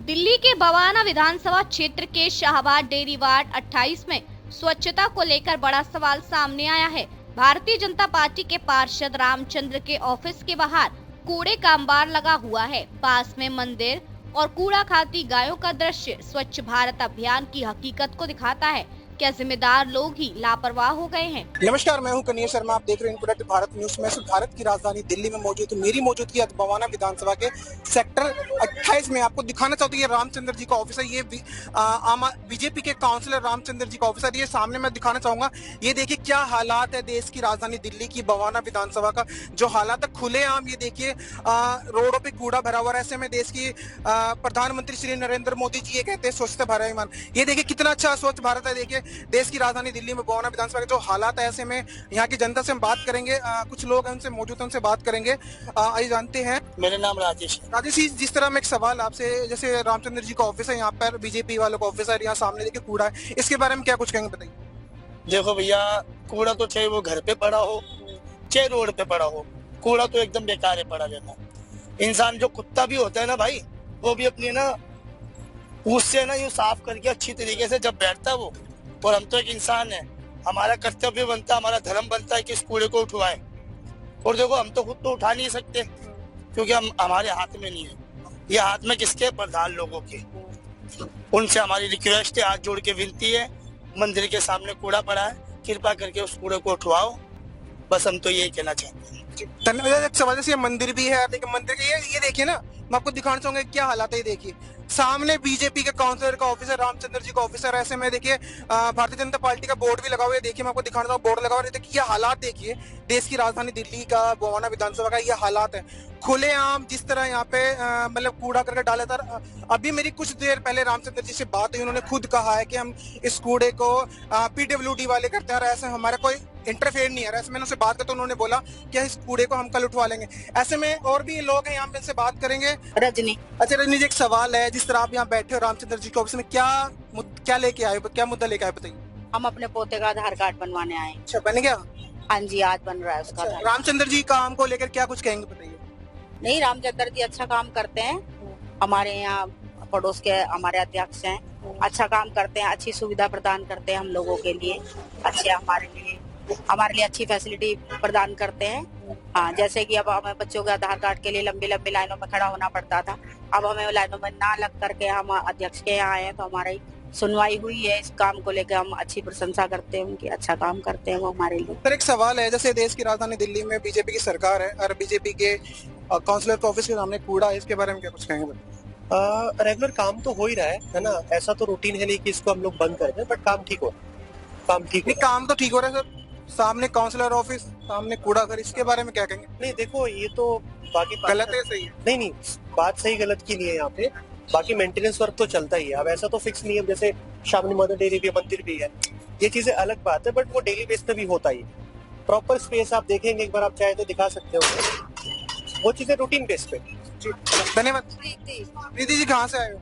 दिल्ली के बवाना विधानसभा क्षेत्र के शाहबाद डेयरी वार्ड 28 में स्वच्छता को लेकर बड़ा सवाल सामने आया है। भारतीय जनता पार्टी के पार्षद रामचंद्र के ऑफिस के बाहर कूड़े का अंबार लगा हुआ है। पास में मंदिर और कूड़ा खाती गायों का दृश्य स्वच्छ भारत अभियान की हकीकत को दिखाता है। क्या जिम्मेदार लोग ही लापरवाह हो गए हैं? नमस्कार, मैं हूं कन्हैया शर्मा। आप देख रहे हैं इनपुट भारत न्यूज में। भारत की राजधानी दिल्ली में मौजूद मेरी मौजूदगी बवाना विधानसभा के सेक्टर 28 में आपको दिखाना चाहता हूं। ये रामचंद्र जी का ऑफिस है। ये बीजेपी के काउंसलर रामचंद्र जी का ऑफिस है। ये सामने मैं दिखाना चाहूंगा। ये देखिए क्या हालात है देश की राजधानी दिल्ली की बवाना विधानसभा का। जो हालात है खुलेआम, ये देखिए रोडों पे कूड़ा भरा हुआ है। ऐसे में देश की प्रधानमंत्री श्री नरेंद्र मोदी जी ये कहते हैं स्वच्छता भारत अभियान। ये देखिए कितना अच्छा स्वच्छ भारत है। देखिए देश की राजधानी दिल्ली में बवाना विधानसभा के जो हालात है, ऐसे में यहाँ की जनता से हम बात करेंगे। कुछ लोग हैं उनसे मौजूद हैं, उनसे बात करेंगे। आइए जानते हैं। मेरा नाम राजेश। राजेश जी, जिस तरह में एक सवाल आपसे, जैसे रामचंद्र जी का ऑफिस है, यहाँ पर बीजेपी वालों का ऑफिस है, यहाँ सामने देखिए कूड़ा है, इसके बारे में क्या कुछ कहेंगे, बताइए। देखो भैया, कूड़ा तो चाहे वो घर पे पड़ा हो चाहे रोड पे पड़ा हो, कूड़ा तो एकदम बेकार है पड़ा रहना। इंसान जो कुत्ता भी होता है ना भाई, वो भी अपनी ना उससे ना यूँ साफ करके अच्छी तरीके से जब बैठता है वो। और हम तो एक इंसान है, हमारा कर्तव्य बनता है, हमारा धर्म बनता है कि इस कूड़े को उठवाएं। और देखो हम तो खुद तो उठा नहीं सकते क्योंकि हम हमारे हाथ में नहीं है। ये हाथ में किसके? प्रधान लोगों के। उनसे हमारी रिक्वेस्ट है, हाथ जोड़ के विनती है, मंदिर के सामने कूड़ा पड़ा है, कृपा करके उस कूड़े को उठवाओ। बस हम तो यही कहना चाहते हैं। धन्यवाद। एक सवाल, जैसे मंदिर भी है, लेकिन मंदिर के ये देखिए ना, मैं आपको दिखाना चाहूंगा क्या हालात है। ये देखिए सामने बीजेपी के काउंसलर का ऑफिस है, रामचंद्र जी का ऑफिस है। ऐसे में देखिए भारतीय जनता पार्टी का बोर्ड भी लगा हुआ है। देखिए मैं आपको दिखाना चाहूंगा, बोर्ड लगा हुआ है। देखिए ये हालात देखिए देश की राजधानी दिल्ली का बवाना विधानसभा का ये हालात है खुलेआम। जिस तरह यहाँ पे मतलब कूड़ा करके डाला था। अभी मेरी कुछ देर पहले रामचंद्र जी से बात हुई, उन्होंने खुद कहा है कि हम इस कूड़े को पीडब्ल्यूडी वाले करते हैं और ऐसे हमारा कोई इंटरफेयर नहीं है। ऐसे मैंने उनसे बात की तो उन्होंने बोला कि इस कूड़े को हम कल उठवा लेंगे। ऐसे में और भी लोग हैं यहाँ पे, इनसे बात करेंगे। रजनी। अच्छा रजनी जी, एक सवाल है, जिस तरह आप यहाँ बैठे हो रामचंद्र जी के ऑफिस में, क्या लेके आए हो, क्या मुद्दा लेके आए, बताइए। हम अपने पोते का आधार कार्ड बनवाने आए। अच्छा, बन गया? हाँ जी, आज बन रहा है उसका। अच्छा, रामचंद्र जी काम को लेकर क्या कुछ कहेंगे, बताइए। नहीं, रामचंद्र जी अच्छा काम करते हैं। हमारे यहाँ पड़ोस के हमारे अध्यक्ष हैं, अच्छा काम करते हैं, अच्छी सुविधा प्रदान करते हैं हम लोगों के लिए। अच्छे हमारे लिए अच्छी फैसिलिटी प्रदान करते हैं। हाँ, जैसे कि अब हमें बच्चों के आधार कार्ड के लिए लंबी लंबी लाइनों में खड़ा होना पड़ता था, अब हमें लाइनों में ना लग करके हम अध्यक्ष के यहाँ आए हैं, तो हमारी सुनवाई हुई है। इस काम को लेकर हम अच्छी प्रशंसा करते हैं उनकी, अच्छा काम करते हैं वो हमारे लिए। सर एक सवाल है, जैसे देश की राजधानी दिल्ली में बीजेपी की सरकार है और बीजेपी के काउंसलर के ऑफिस के सामने कूड़ा है, इसके बारे में क्या कुछ कहेंगे, बताइए। रेगुलर काम तो हो ही रहा है ना। ऐसा तो रूटीन है नहीं कि इसको हम लोग बंद कर दें, बट काम ठीक हो काम तो ठीक हो रहा है सर। सामने काउंसलर ऑफिस, सामने कूड़ा घर, इसके बारे में क्या कहेंगे? नहीं देखो, ये तो बाकी गलत है, सही है? नहीं, बात सही गलत की नहीं है यहाँ पे। बाकी मेंटेनेंस वर्क तो चलता ही है। अब ऐसा तो फिक्स नहीं है, जैसे शामली मदर डेयरी भी, मंदिर भी है, ये चीजें अलग बात है, बट वो डेली बेस पे भी होता ही है। प्रॉपर स्पेस आप देखेंगे एक बार, आप चाहे तो दिखा सकते हो, वो चीजें रूटीन बेस पे। धन्यवाद। प्रीति जी कहाँ से आए हो?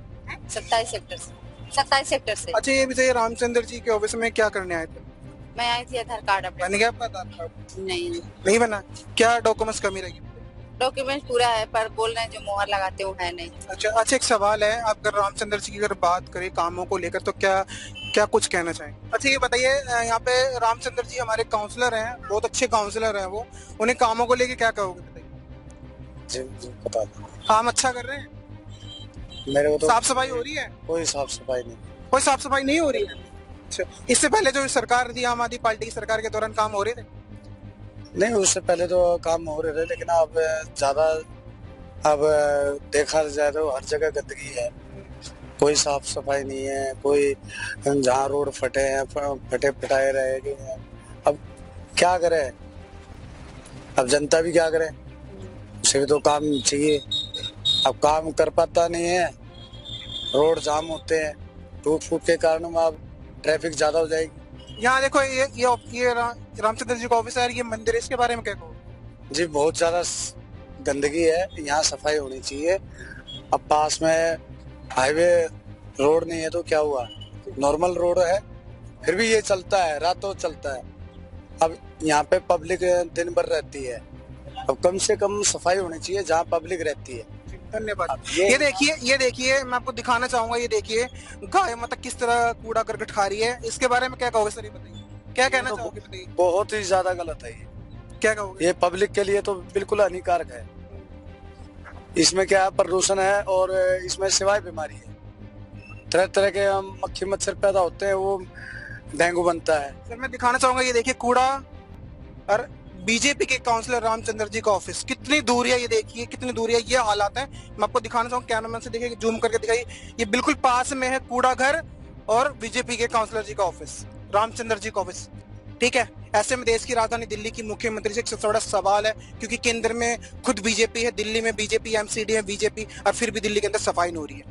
27 सेक्टर से। अच्छा, ये बताइए रामचंद्र जी के ऑफिस में क्या करने आए थे? मैं आई थी आधार कार्ड अपडेट। बन गया आपका आधार कार्ड? नहीं बना। क्या डॉक्यूमेंट्स कमी रही? डॉक्यूमेंट पूरा है, पर बोल रहे हैं जो मोहर लगाते हो है नहीं। अच्छा, एक सवाल है, आप अगर रामचंद्र जी की अगर बात करें कामों को लेकर, तो क्या कुछ कहना चाहेंगे? अच्छा ये बताइए, यहाँ पे रामचंद्र जी हमारे काउंसलर हैं, बहुत अच्छे काउंसलर हैं वो, उन्हें कामों को लेकर क्या कहोगे, बताइए। जी बता दो। काम अच्छा कर रहे हैं? मेरे को तो साफ सफाई हो रही है? कोई साफ सफाई नहीं। कोई साफ सफाई नहीं हो रही है? अच्छा, इससे पहले जो सरकार थी, आम आदमी पार्टी की सरकार के दौरान काम हो रहे थे? नहीं, उससे पहले तो काम हो रहे थे, लेकिन अब ज्यादा देखा जाए तो हर जगह गंदगी है, कोई साफ सफाई नहीं है। कोई जहाँ रोड फटे हैं, फटे फटाए रहे हैं। अब क्या करे, अब जनता भी क्या करे, उसे भी तो काम चाहिए। अब काम कर पाता नहीं है, रोड जाम होते हैं, टूट फूट के कारण अब ट्रैफिक ज्यादा हो जाएगी। यहाँ देखो, ये रामचंद्र जी का ऑफिस है, ये मंदिर है, इसके बारे में क्या कहो? जी बहुत ज्यादा गंदगी है, यहाँ सफाई होनी चाहिए। अब पास में हाईवे रोड नहीं है तो क्या हुआ, नॉर्मल रोड है, फिर भी ये चलता है, रातों चलता है। अब यहाँ पे पब्लिक दिन भर रहती है, अब कम से कम सफाई होनी चाहिए जहाँ पब्लिक रहती है। धन्यवाद। ये देखिए मैं आपको दिखाना चाहूंगा, ये देखिए गाय मतलब किस तरह कूड़ा करकट खा रही है। इसके बारे में क्या कहोगे सर, ये बताइए, क्या कहना चाहोगे, बताइए। बहुत ही ज्यादा गलत है ये। क्या कहोगे? ये पब्लिक के लिए तो बिल्कुल हानिकारक है। इसमें क्या प्रदूषण है और इसमें सिवाय बीमारी है, तरह तरह के मक्खी मच्छर पैदा होते हैं, वो डेंगू बनता है। सर मैं दिखाना चाहूंगा, ये देखिए कूड़ा और बीजेपी के काउंसलर रामचंद्र जी का ऑफिस, कितनी दूर है, ये देखिए कितनी दूर है, ये हालात है। मैं आपको दिखाना चाहूंगा, कैमरामैन से देखिए, जूम करके दिखाइए, ये बिल्कुल पास में है कूड़ा घर और बीजेपी के काउंसलर जी का ऑफिस, रामचंद्र जी का ऑफिस। ठीक है, ऐसे में देश की राजधानी दिल्ली की मुख्यमंत्री से एक सबसे बड़ा सवाल है, क्योंकि केंद्र में खुद बीजेपी है, दिल्ली में बीजेपी, एमसीडी है बीजेपी, और फिर भी दिल्ली के अंदर सफाई नहीं हो रही है।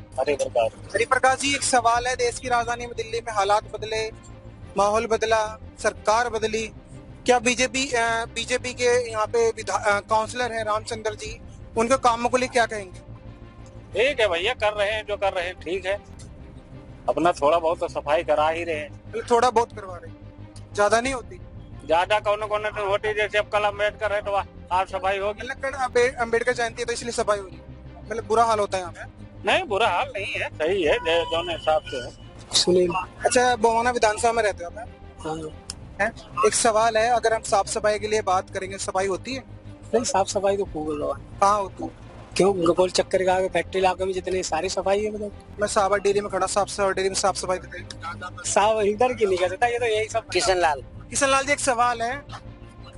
हरिप्रकाश जी, एक सवाल है, देश की राजधानी में दिल्ली में हालात बदले, माहौल बदला, सरकार बदली, क्या बीजेपी के यहाँ पे काउंसलर हैं रामचंद्र जी, उनके कामों को लिए क्या कहेंगे? ठीक है भैया, कर रहे हैं जो कर रहे हैं, ठीक है, अपना थोड़ा बहुत तो सफाई करा ही रहे हैं। थोड़ा बहुत करवा रहे हैं, ज्यादा नहीं होती? ज्यादा कौन तो होती, जैसे अब कल अम्बेडकर है तो आज सफाई होगी। अम्बेडकर जयंती है तो इसलिए सफाई होगी, मतलब बुरा हाल होता है यहाँ पे? नहीं, बुरा हाल नहीं है, सही है दोनों हिसाब से है। सुनील, अच्छा बवाना विधानसभा में रहते हो आप? हैं? एक सवाल है, अगर हम साफ सफाई के लिए बात करेंगे, सफाई होती है? नहीं, साफ सफाई तो खूब है। कहाँ होती है? क्यों, गोल चक्कर का फैक्ट्री इलाके में जितनी सारी सफाई है, मतलब मैं साबर डेयरी में खड़ा, साबर डेयरी में साफ सफाई दिखाई, साफ इधर की नहीं कर सकता, ये तो यही सब। किशन लाल जी, एक सवाल है,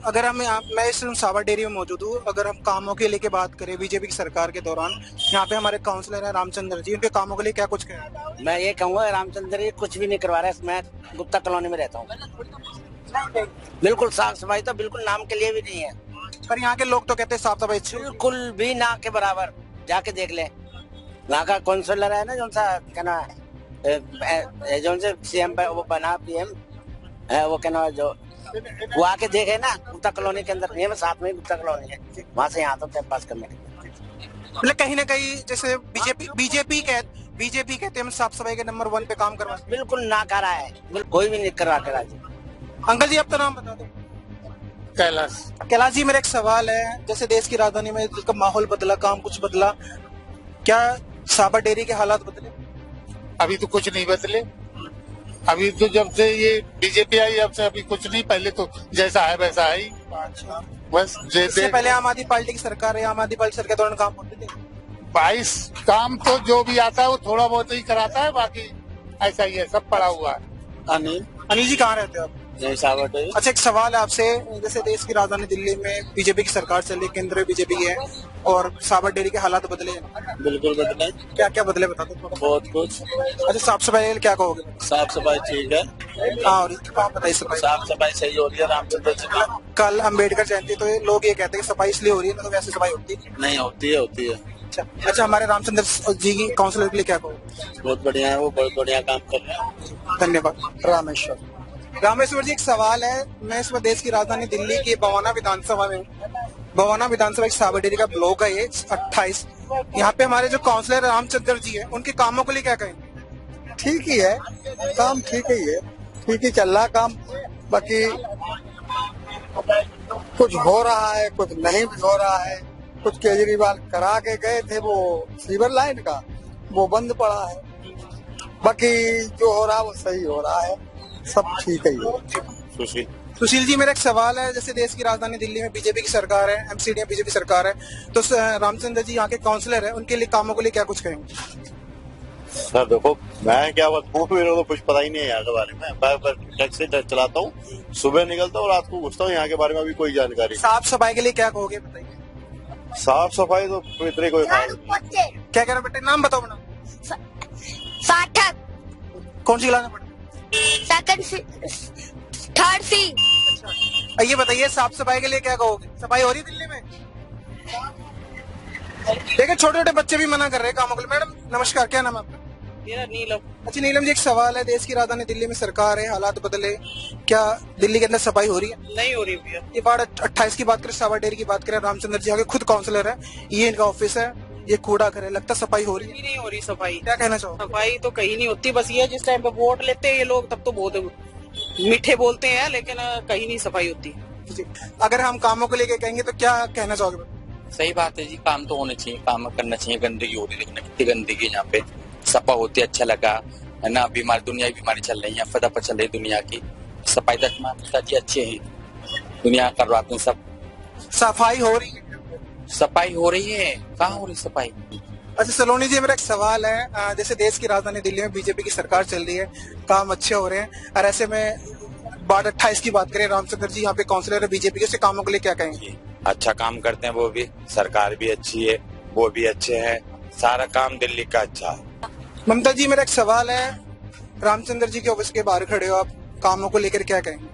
अगर मैं इस साबर डेयरी में मौजूद हूँ, अगर हम कामों के लेके बात करें बीजेपी की सरकार के दौरान, यहाँ पे हमारे काउंसलर है रामचंद्र जी, उनके कामों के लिए क्या कुछ कहें? मैं ये कहूँगा, रामचंद्र जी कुछ भी नहीं करवा रहे। मैं गुप्ता कॉलोनी में रहता हूँ, बिल्कुल साफ सफाई तो बिल्कुल नाम के लिए भी नहीं है। पर यहाँ के लोग तो कहते हैं साफ सफाई बिल्कुल भी ना के बराबर, जाके देख ले। वहाँ का काउंसलर है ना, जो सा क्या नाम है, जो से सीएम वो बना पीएम है, वो क्या नाम, जो वो आके देखे ना गुप्ता कॉलोनी के अंदर, ये साथ में गुप्ता कॉलोनी है, वहाँ से यहाँ तो पास करने के मतलब कहीं ना कहीं जैसे बीजेपी कहते हैं साफ सफाई के नंबर 1 पे काम करवा, बिल्कुल ना कर रहा है, कोई भी नहीं करवा के राजी। अंकल जी, आपका नाम बता दो। कैलाश जी, मेरा एक सवाल है, जैसे देश की राजधानी में जिसका माहौल बदला, काम कुछ बदला, क्या साबर डेयरी के हालात बदले? अभी तो कुछ नहीं बदले, अभी तो जब से ये बीजेपी आई अब से अभी कुछ नहीं, पहले तो जैसा है वैसा है ही। बस इससे पहले आम आदमी पार्टी की सरकार है, आम आदमी पार्टी सरकार के दौरान काम होते थे? 22 काम तो जो भी आता है वो थोड़ा बहुत ही कराता है, बाकी ऐसा ही है, सब पड़ा हुआ है। अनिल जी, कहाँ रहते हो आप? अच्छा, एक सवाल है आपसे, जैसे देश की राजधानी दिल्ली में बीजेपी की सरकार चल रही है, केंद्र में बीजेपी है, और साबर डेयरी के हालात बदले हैं? बिल्कुल बदले। क्या क्या बदले, बता दो थोड़ा। बहुत कुछ। अच्छा, साफ सफाई के लिए क्या कहोगे? साफ सफाई ठीक है, और बताइए, साफ सफाई सही हो रही है रामचंद्र जी का। कल अम्बेडकर जयंती, तो लोग ये कहते हैं सफाई इसलिए हो रही है, तो वैसे सफाई होती नहीं होती है। अच्छा, हमारे रामचंद्र जी की काउंसलर के लिए क्या कहोगे? बहुत बढ़िया है, वो बहुत बढ़िया काम कर रहे हैं। धन्यवाद। रामेश्वर जी, एक सवाल है, मैं इस वक्त देश की राजधानी दिल्ली की बवाना विधानसभा में, बवाना विधानसभा एक साबर डेयरी का ब्लॉक है, ये 28, यहाँ पे हमारे जो काउंसलर रामचंद्र जी है, उनके कामों के लिए क्या कहेंगे? ठीक ही है, काम ठीक ही है, ठीक ही चल रहा काम, बाकी कुछ हो रहा है, कुछ नहीं भी हो रहा है। कुछ केजरीवाल करा के गए थे, वो सीवर लाइन का, वो बंद पड़ा है, बाकी जो हो रहा है वो सही हो रहा है, सब ठीक है। सुशील जी, मेरा एक सवाल है, जैसे देश की राजधानी दिल्ली में बीजेपी की सरकार है, एमसीडी बीजेपी सरकार है, तो रामचंद्र जी यहाँ के काउंसलर है, उनके लिए कामों के लिए क्या कुछ कहेंगे? सर देखो, मैं क्या बताऊँ, मेरे को तो कुछ पता ही नहीं है यहाँ के बारे में। मैं टैक्सी चलाता हूँ, सुबह निकलता हूँ, रात को घुसता हूँ, यहाँ के बारे में अभी कोई जानकारी। साफ सफाई के लिए क्या कहोगे, बताइए? साफ सफाई तो इतनी कोई खास। क्या कह रहे बेटे, नाम बताओ ना। सार्थक। कौन सी क्लास में पढ़ते? Third C. ये बताइए, साफ सफाई के लिए क्या कहोगे? सफाई हो रही है दिल्ली में? देखिए, छोटे छोटे बच्चे भी मना कर रहे हैं कामों के लिए। मैडम नमस्कार, क्या नाम है आपका? मेरा नीलम। अच्छा नीलम जी, एक सवाल है, देश की राजधानी दिल्ली में सरकार है, हालात बदले, क्या दिल्ली के अंदर सफाई हो रही है? नहीं हो रही भैया। ये बात 28 की बात करें, साबर डेयरी की बात करें, रामचंद्र जी आगे खुद काउंसलर है, ये इनका ऑफिस है, ये कूड़ा घर है, लगता सफाई हो रही है? नहीं हो रही सफाई। क्या कहना चाहो? सफाई तो कहीं नहीं होती, बस ये जिस टाइम पे वोट लेते हैं ये लोग, तब तो बहुत मीठे बोलते हैं, लेकिन कहीं नहीं सफाई होती। अगर हम कामों को लेके कहेंगे तो क्या कहना चाहोगे? सही बात है जी, काम तो होने चाहिए, काम करना चाहिए। गंदगी हो रही है, देखना कितनी गंदगी यहाँ पे। सफा होती अच्छा लगा है ना। दुनिया की बीमारी चल रही है, फटाफट चल रही है दुनिया की। सफाई जी अच्छे हैं, दुनिया करवाते हैं सब। सफाई हो रही है? सफाई हो रही है, कहाँ हो रही सफाई? अच्छा सलोनी जी, मेरा एक सवाल है, जैसे देश की राजधानी दिल्ली में बीजेपी की सरकार चल रही है, काम अच्छे हो रहे हैं, और ऐसे में वार्ड 28 की बात करें, रामचंद्र जी यहाँ पे काउंसिलर है बीजेपी के, उसके कामों के लिए क्या कहेंगे? अच्छा काम करते हैं वो भी, सरकार भी अच्छी है, वो भी अच्छे हैं, सारा काम दिल्ली का अच्छा है। ममता जी, मेरा एक सवाल है, रामचंद्र जी के ऑफिस के बाहर खड़े हो आप, कामों को लेकर क्या कहेंगे?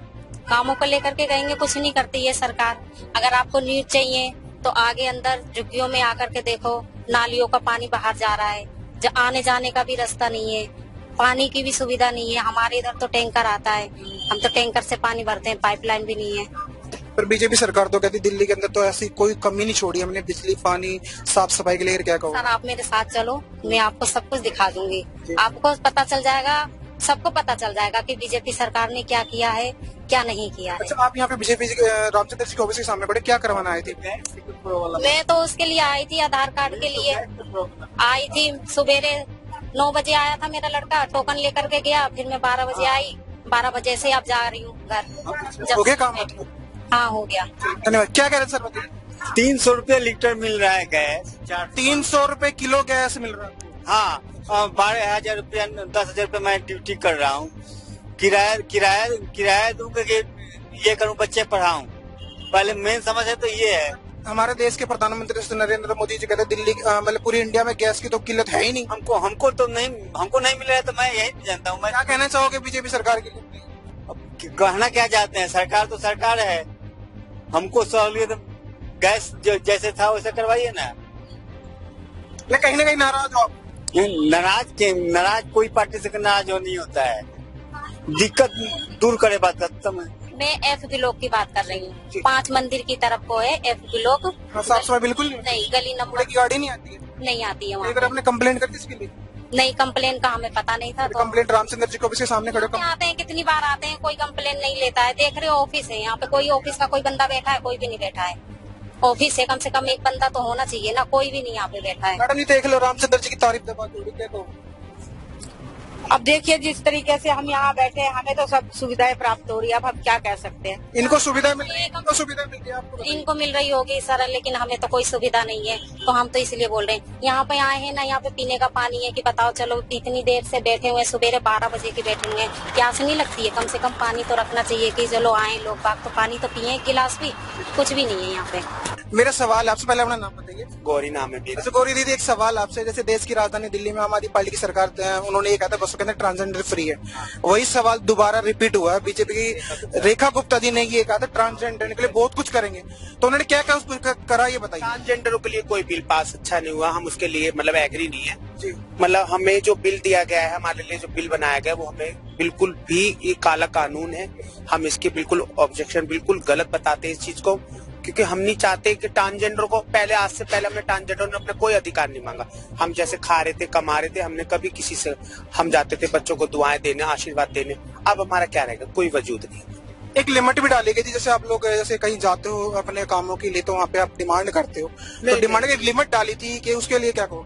कामों को लेकर के कहेंगे कुछ नहीं करती है सरकार। अगर आपको न्यूज चाहिए तो आगे अंदर झुग्गियों में आकर के देखो, नालियों का पानी बाहर जा रहा है, आने जाने का भी रास्ता नहीं है, पानी की भी सुविधा नहीं है। हमारे इधर तो टैंकर आता है, हम तो टैंकर से पानी भरते हैं, पाइपलाइन भी नहीं है। पर बीजेपी सरकार तो कहती दिल्ली के अंदर तो ऐसी कोई कमी नहीं छोड़ी हमने बिजली, पानी, साफ सफाई के लिए, क्या कहो? सर आप मेरे साथ चलो, मैं आपको सब कुछ दिखा दूंगी, आपको पता चल जाएगा, सबको पता चल जाएगा कि बीजेपी सरकार ने क्या किया है, क्या नहीं किया है। अच्छा, आप यहाँ पे बीजेपी रामचंद्र जी के ऑफिस के सामने पड़े, क्या करवाना आई थी? मैं तो उसके लिए आई थी, आधार कार्ड के लिए आई थी। सवेरे 9 बजे आया था मेरा लड़का, टोकन लेकर के गया, फिर मैं 12 बजे आई, 12 बजे से अब जा रही हूँ घर। हो गया काम? हाँ हो गया। धन्यवाद। क्या कह रहे सर, बताइए। 300 रुपये लीटर मिल रहा है गैस। 300 रुपए किलो गैस मिल रहा है? हाँ, 12,000 रुपया, 10,000 रुपया मैं ड्यूटी कर रहा हूँ। किराया दूंगा कि ये करूँ, बच्चे पढ़ाऊँ। पहले मेन समस्या तो ये है। हमारे देश के प्रधानमंत्री नरेंद्र मोदी जी कहते दिल्ली मतलब पूरी इंडिया में गैस की तो किल्लत है ही नहीं। हमको नहीं मिल रहा है, तो मैं यही जानता हूँ। मैं क्या कहना चाहोगे बीजेपी सरकार के लिए? कहना क्या चाहते हैं, सरकार तो सरकार है, हमको सहूलियत गैस जो जैसे था वैसे करवाइए ना। कहीं ना कहीं नाराज हो? नाराज कोई पार्टी से नाराज नहीं होता है, दिक्कत दूर करे बात खत्म है। मैं एफ ब्लॉक की बात कर रही हूँ, 5 मंदिर की तरफ को है एफ ब्लॉक। साफ सफाई बिल्कुल नहीं, गली नंबर की गाड़ी नहीं आती है? नहीं आती है वहाँ। अगर आपने कंप्लेंट कर दी इसके लिए? नहीं, कंप्लेन का हमें पता नहीं था। तो कंप्लेंट रामचंद्र जी के ऑफिस के सामने खड़े आते हैं, कितनी बार आते हैं, कोई कंप्लेन नहीं लेता है। देख रहे हो ऑफिस है, यहाँ पे कोई ऑफिस का कोई बंदा बैठा है? कोई भी नहीं बैठा है। ऑफिस है, कम से कम एक बंदा तो होना चाहिए ना, कोई भी नहीं यहाँ पे बैठा है। मैडम नहीं देख लो, रामचंद्र जी की तारीफ दबा दो। अब देखिए जिस तरीके से हम यहाँ बैठे हैं, हमें तो सब सुविधाएं प्राप्त हो रही है, अब हम क्या कह सकते हैं। इनको सुविधा मिल रही है, आपको? इनको मिल रही होगी सर, लेकिन हमें तो कोई सुविधा नहीं है, तो हम तो इसलिए बोल रहे हैं। यहाँ पे आए हैं ना, यहाँ पे पीने का पानी है कि बताओ, चलो इतनी देर से बैठे हुए, सुबह 12 बजे के बैठे हुए हैं, प्यास नहीं लगती है? कम से कम पानी तो रखना चाहिए कि चलो आए लोग बाग तो पानी तो पिए, गिलास भी, कुछ भी नहीं है यहाँ पे। मेरा सवाल आपसे, पहले अपना नाम बताइए। गौरी नाम है। अच्छा गौरी दीदी, एक सवाल आपसे, जैसे देश की राजधानी दिल्ली में आम आदमी पार्टी की सरकार, उन्होंने ये कहा था बसों के अंदर ट्रांसजेंडर फ्री है, वही सवाल दोबारा रिपीट हुआ है। बीजेपी की रेखा गुप्ता जी ने ये कहा था ट्रांसजेंडर के लिए बहुत कुछ करेंगे, तो उन्होंने क्या करा ये बताइए। ट्रांसजेंडरों के लिए कोई बिल पास अच्छा नहीं हुआ, हम उसके लिए मतलब एग्री नहीं है। मतलब हमें जो बिल दिया गया है, हमारे लिए जो बिल बनाया गया है, वो हमें बिल्कुल भी ये काला कानून है। हम इसके बिल्कुल ऑब्जेक्शन, बिल्कुल गलत बताते हैं इस चीज को, क्योंकि हम नहीं चाहते कि ट्रांसजेंडर को, आज से पहले हमने ट्रांसजेंडर ने अपना कोई अधिकार नहीं मांगा। हम जैसे खा रहे थे, कमा रहे थे, हमने कभी किसी से, हम जाते थे बच्चों को दुआएं देने, आशीर्वाद देने। अब हमारा क्या रहेगा, कोई वजूद नहीं। एक लिमिट भी डाली गई थी, जैसे आप लोग जैसे कहीं जाते हो अपने कामों के लिए, तो वहाँ पे आप डिमांड करते हो, तो डिमांड की लिमिट डाली थी कि उसके लिए क्या कहो?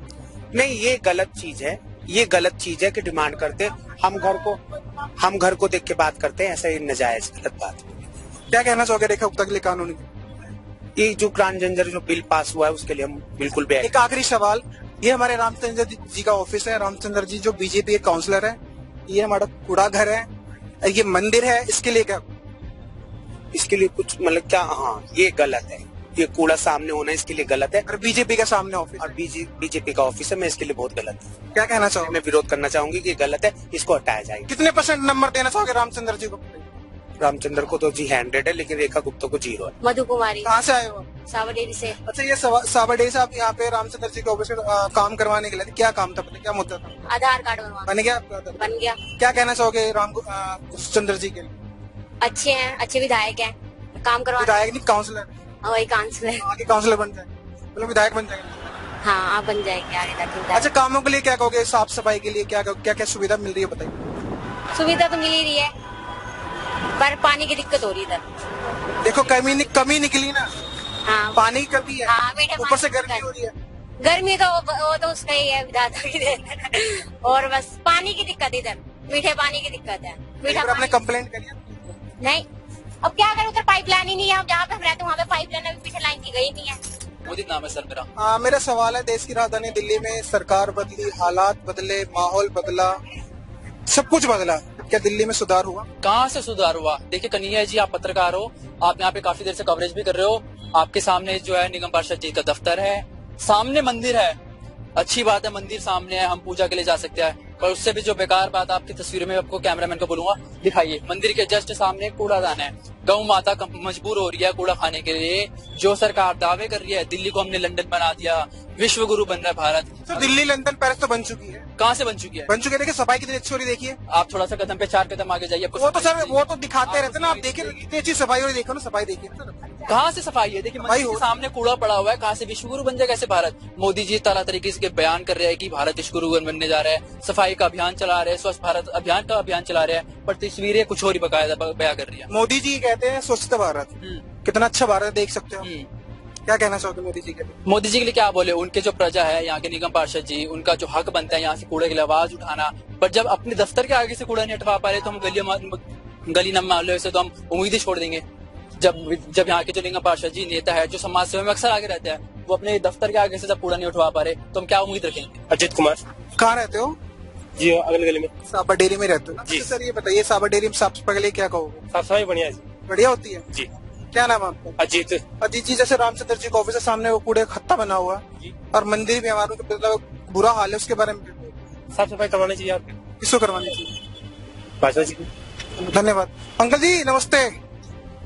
नहीं, ये गलत चीज है, ये गलत चीज है कि डिमांड करते। हम घर को देख के बात करते हैं, ऐसा ये नाजायज गलत बात। क्या कहना चाहोगे रेखा गुप्ता के लिए कानूनी? ये जो ट्रांसजेंडर जो बिल पास हुआ है उसके लिए हम बिल्कुल भी। एक आखिरी सवाल, ये हमारे रामचंद्र जी का ऑफिस है, रामचंद्र जी जो बीजेपी के काउंसलर है, ये हमारा कूड़ा घर है, ये मंदिर है, इसके लिए क्या? इसके लिए कुछ मतलब क्या? हाँ, ये गलत है, ये कूड़ा सामने होना इसके लिए गलत है। और बीजेपी का सामने ऑफिस, और बीजेपी का ऑफिस है, मैं इसके लिए बहुत गलत है। क्या कहना चाहूँगा? मैं विरोध करना चाहूंगी कि गलत है, इसको हटाया जाए। कितने % नंबर देना चाहोगे रामचंद्र जी को? रामचंद्र को तो जी 100 है, लेकिन रेखा गुप्ता को 0 है। मधु कुमारी। कहाँ से आए हो? सावरडेरी से। अच्छा, ये सावरडेरी से आप यहाँ पे रामचंद्र जी के ऑफिस में काम करवाने के लिए, क्या काम था, क्या मुद्दा था? आधार कार्ड बनवाना। बन गया? बन गया। क्या कहना चाहोगे रामचंद्र जी के लिए? अच्छे हैं, अच्छे विधायक हैं, काम करवा। विधायक नहीं, काउंसलर। वही काउंसलर। आगे काउंसलर बन जाए, मतलब विधायक बन जाएंगे। हाँ, आप बन जाएंगे आगे जाके। अच्छा, कामों के लिए क्या कहोगे? साफ सफाई के लिए क्या सुविधा मिल रही है बताइए। सुविधा तो मिल ही रही है, पर पानी की दिक्कत हो रही है इधर। देखो कमी निकली ना, हाँ पानी की कमी है, हाँ, मीठे ऊपर से पानी की गर्मी हो रही है। गर्मी तो वो तो उसका ही है, विधाता की देन है। और बस पानी की दिक्कत इधर, मीठे पानी की दिक्कत है। मीठा आपने पानी कंप्लेंट करी है? नहीं, अब क्या करें, उधर पाइपलाइन ही नहीं है। जहाँ पे हम रहते हैं वहाँ पे पाइपलाइन अभी पीछे लाइन की गई नहीं है। मोदी नाम है सर मेरा। मेरा सवाल है, देश की राजधानी दिल्ली में सरकार बदली, हालात बदले, माहौल बदला, सब कुछ बदला, क्या दिल्ली में सुधार हुआ? कहाँ से सुधार हुआ? देखिए कन्हैया जी, आप पत्रकार हो, आप यहाँ पे काफी देर से कवरेज भी कर रहे हो। आपके सामने जो है निगम पार्षद जी का दफ्तर है, सामने मंदिर है, अच्छी बात है, मंदिर सामने है, हम पूजा के लिए जा सकते हैं। पर उससे भी जो बेकार बात, आपकी तस्वीर में आपको कैमरामैन को बोलूंगा दिखाइए, मंदिर के जस्ट सामने कूड़ादान है। गौ माता मजबूर हो रही है कूड़ा खाने के लिए। जो सरकार दावे कर रही है दिल्ली को हमने लंदन बना दिया, विश्व गुरु बन रहा है भारत। तो दिल्ली लंदन पेरिस तो बन चुकी है। कहाँ से बन चुकी है? बन चुकी है। देखिए सफाई कितनी अच्छी हो रही, देखिए आप थोड़ा सा कदम पे 4 कदम आगे जाइए। वो तो सर वो तो दिखाते रहते ना, आप देखिए कितनी अच्छी सफाई हो रही, देखो ना सफाई देखिए। कहाँ से सफाई है? देखिए मंदिर के सामने कूड़ा पड़ा हुआ है, कहाँ से विश्व गुरु बन जाए कैसे भारत? मोदी जी तरह तरीके से बयान कर रहे हैं कि भारत विश्व गुरु बनने जा रहा है, सफाई का अभियान चला रहे हैं, स्वच्छ भारत अभियान का अभियान चला रहे हैं, पर तस्वीरें कुछ और ही बयां कर रही है। मोदी जी कहते हैं स्वच्छता भारत, कितना अच्छा भारत है, देख सकते हो। क्या कहना चाहोगे मोदी जी के लिए? मोदी जी के लिए क्या बोले? उनके जो प्रजा है, यहाँ के निगम पार्षद जी, उनका जो हक बनता है यहाँ से कूड़े के लिए आवाज उठाना, पर जब अपने दफ्तर के आगे से कूड़ा नहीं हटवा पा रहे तो हम गली न मामले से तो हम उम्मीद ही छोड़ देंगे। जब यहाँ के जो निगम पार्षद जी नेता है, जो समाज सेवा में अक्सर आगे रहते हैं, वो अपने दफ्तर के आगे से जब कूड़ा नहीं उठवा पा रहे तो हम क्या उम्मीद रखेंगे? अजीत कुमार। कहाँ रहते हो? जी अगले गली में, साबर डेयरी में रहते हो ना? जी सर, ये बताइए साबर डेयरी में साफ सफाई के लिए क्या कहोगे? साफ सफाई बढ़िया है, बढ़िया होती है जी। क्या नाम है आपका? अजीत। अजीत जी, जैसे रामचंद्र जी का ऑफिस है सामने, वो कूड़े खत्ता बना हुआ और मंदिर भी हमारे मतलब बुरा हाल है, उसके बारे में साफ सफाई करवानी चाहिए। आप किसको करवानी चाहिए? पार्षद जी। धन्यवाद। अंकल जी नमस्ते,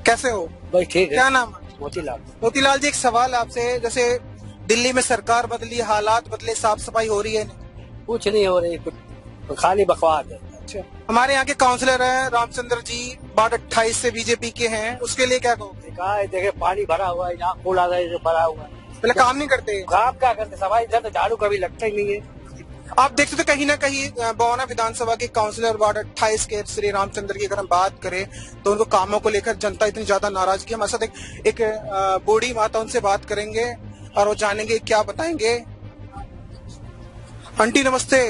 कैसे हो? भाई ठीक है। क्या नाम है? मोतीलाल। मोतीलाल जी, एक सवाल आपसे, जैसे दिल्ली में सरकार बदली, हालात बदले, साफ सफाई हो रही है? कुछ नहीं हो रही, कुछ खाली बकवास है। अच्छा, हमारे यहाँ के काउंसलर हैं रामचंद्र जी, वार्ड 28 से बीजेपी के हैं, उसके लिए क्या कहोगे? कहा है देखे पानी भरा हुआ है, यहाँ कूड़ा भरा हुआ है, पहले काम नहीं करते? काम क्या करते, सफाई इधर तो झाड़ू कभी लगता ही नहीं है। आप देख सकते कहीं ना कहीं बवाना विधानसभा के काउंसलर वार्ड 28 के श्री रामचंद्र की अगर हम बात करें तो उनको कामों को लेकर जनता इतनी ज्यादा नाराज की। हमारे साथ एक बूढ़ी माता, उनसे बात करेंगे और वो जानेंगे क्या बताएंगे। आंटी नमस्ते,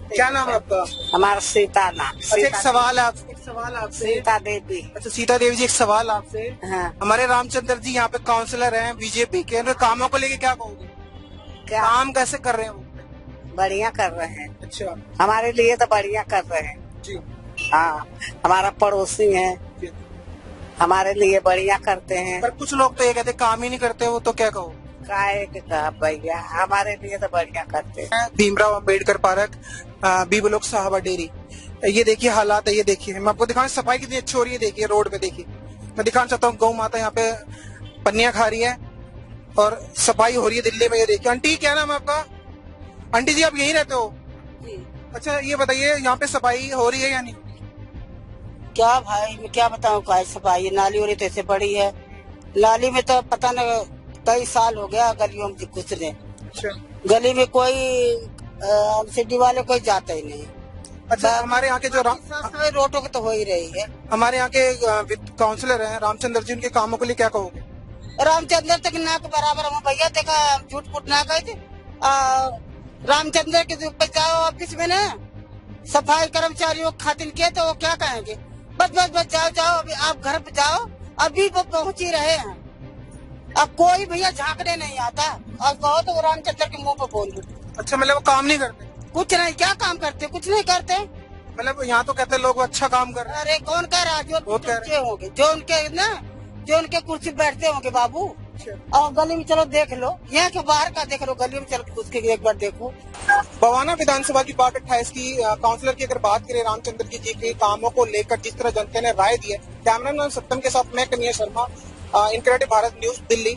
क्या नाम है आपका? हमारा सीता नाम। अच्छा, एक सवाल आपसे। सीता देवी। अच्छा सीता देवी जी, एक सवाल आपसे। हाँ। हमारे रामचंद्र जी यहाँ पे काउंसलर हैं बीजेपी के, उनके कामों को लेके क्या कहोगे? क्या काम कैसे कर रहे हैं वो? बढ़िया कर रहे हैं। अच्छा, हमारे लिए तो बढ़िया कर रहे हैं जी। हाँ, हमारा पड़ोसी है, हमारे लिए बढ़िया करते हैं। पर कुछ लोग तो ये कहते काम ही नहीं करते, वो तो क्या कहो? भैया हमारे लिए तो बढ़िया करते हैं। भीमराव अंबेडकर पार्क, बीबलोक साहबा डेयरी, ये देखिए हालात है, ये देखिए। मैं आपको दिखाऊं सफाई कितनी अच्छी हो रही है, देखिए रोड पे देखिए। मैं दिखाना चाहता हूँ, गौ माता यहाँ पे पन्निया खा रही है और सफाई हो रही है दिल्ली में, ये देखिए। आंटी क्या नाम है आपका? आंटी जी आप यहीं रहते हो? अच्छा ये बताइए, यहाँ पे सफाई हो रही है या नहीं? क्या भाई मैं क्या बताऊँ, क्या सफाई? नाली हो रही तो ऐसे पड़ी है, नाली में तो पता न कई साल हो गया गलियों में कुछ नहीं। अच्छा, गली में कोई सिटी वाले कोई जाता ही नहीं। अच्छा, हमारे यहाँ के जो रोडों की तो हो ही रही है। हमारे यहाँ के काउंसलर हैं रामचंद्र जी, उनके कामों के लिए क्या कहोगे? रामचंद्र तक ना के बराबर हम भैया देखा, झूठ फूट ना गए थे। रामचंद्र के जाओ ऑफिस में ना, सफाई कर्मचारियों खातिर के तो वो क्या कहेंगे, बस जाओ अभी आप घर पे जाओ, अभी वो पहुंच ही रहे हैं। अब कोई भैया झांकने नहीं आता, और कहो तो रामचंद्र के मुंह पे बोल दो। अच्छा, मतलब वो काम नहीं करते? कुछ नहीं, क्या काम करते? कुछ नहीं करते। मतलब यहाँ तो कहते लोग अच्छा काम कर रहे हैं। अरे कौन कह रहा है? जो होंगे, जो उनके कुर्सी बैठते होंगे बाबू। और गली में चलो देख लो, यहाँ के बाहर का देख लो, गली में चलो उसके एक बार देखो। बवाना विधानसभा की वार्ड 28 की काउंसलर की अगर बात करें रामचंद्र जी के कामों को लेकर, जिस तरह जनता ने राय दी है, कैमरामैन सत्यम के साथ मैं कन्हैया शर्मा, इनक्रेडिबल भारत न्यूज, दिल्ली।